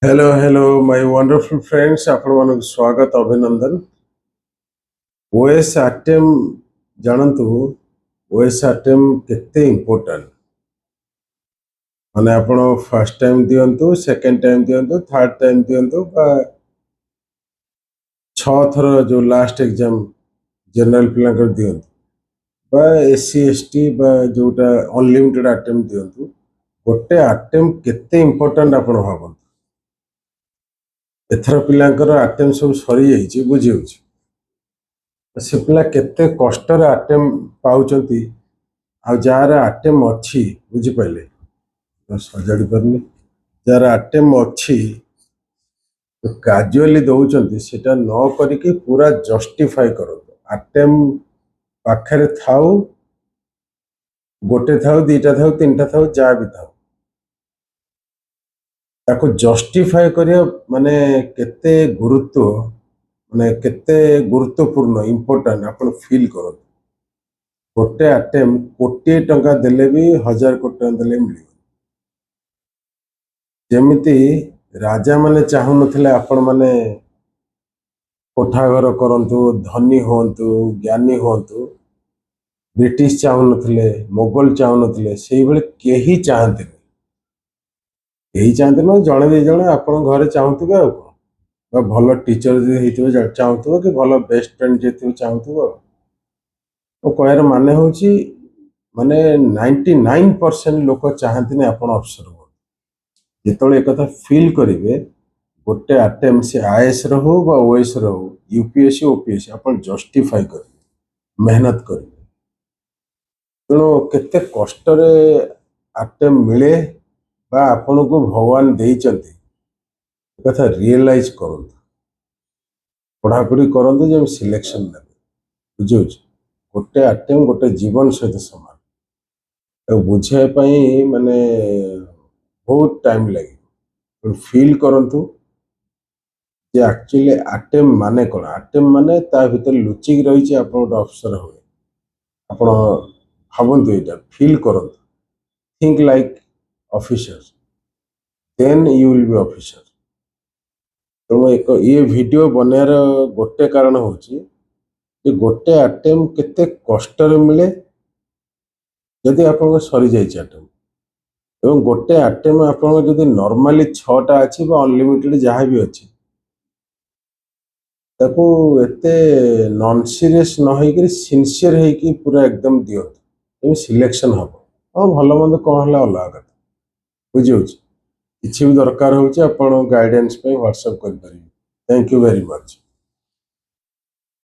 Hello my wonderful friends आपण मानक स्वागत अभिनंदन। ओएस आरटीएम जानतु ओएस आरटीएम केते इंपोर्टेंट माने आपण फर्स्ट टाइम दियंतु सेकंड टाइम दियंतु थर्ड टाइम दियंतु बा 6 थर जो लास्ट एग्जाम जनरल पिलांकर दियंतु बा एससी एसटी बा जोटा अनलिमिटेड आरटीएम दियंतु गोटे आरटीएम केते इंपोर्टेंट आपण भाबन एथर पिलांकर आरटीएम सब सरी जाईची बुझी होची से पिला केते कष्टर आरटीएम पाउचंती आ जार आरटीएम अच्छी बुझी पाइले सजाड़ी परनी जार आरटीएम अच्छी तो काजुअली दौचंती सेटा न करिके पूरा जस्टिफाई करतो आरटीएम पाखरे थाउ गोटे थाउ दीटा थाउ तीनटा थाउ जा भी थाउ ताको जस्टिफाई करिया माने केते गुरुत्व माने केते गुरुत्वपूर्ण इंपोर्टेंट आपण फील करो गोटे आरटीएम कोटी टंका देले भी 1000 कोटी टंका देले मिल जेमिति राजा माने चाहू नथिले आपण माने कोठा घर करंतु धनी होंतु ज्ञानी होंतु ब्रिटिश चाहू नथिले मोगल चाहू नथिले सेही बेले केही चाहते केही चाहते न जणे दे जणे आपण घरे चाहूतबे आ बा भल टीचर जे हेतिबे चाहूतबे कि भल बेस्ट फ्रेंड जेतिबे चाहूतबे तो कहर माने होची माने 99% लोक चाहते आपण अफसर हो जितने एक कथा फील करेंगे गोटे आरटीएम से आईएएस हो बा ओएस हो यूपीएससी ओपीएससी अपन जस्टिफाई करेंगे मेहनत करेंगे तेणु केते कष्ट आरटीएम मिले बा आपण को भगवान देइचंती कथा रियलाइज करूँ पढ़ापढ़ी करूँ जब सिलेक्शन ने बुझे गोटे आरटीएम गोटे जीवन सहित सामान बुझाई माने बहुत टाइम लगे फील करंतु जे एक्चुअली आरटीएम माने कौन आरटीएम माने ता भीतर लुचिक रही आप अफसर हुए आप भावतु यहाँ फील करंतु think like officer then you will be officer तेणु एक ये वीडियो बनार गोटे कारण होची गोटे आरटीएम केते कष्ट मिले जदि आप सरी जाइए आरटीएम एवं गोटे आरटीएम आप नॉर्मली 6टा अच्छी अनलिमिटेड जहाँ भी अच्छी ताको एते नॉन सीरियस न होकर सिंसियर होकर पूरा एकदम दियो सिलेक्शन हम हाँ भल मंद कौन है अलग कथा बुझे किसी भी दरकार हो गाइडेंस पे व्हाट्सएप कर थैंक यू वेरी मच।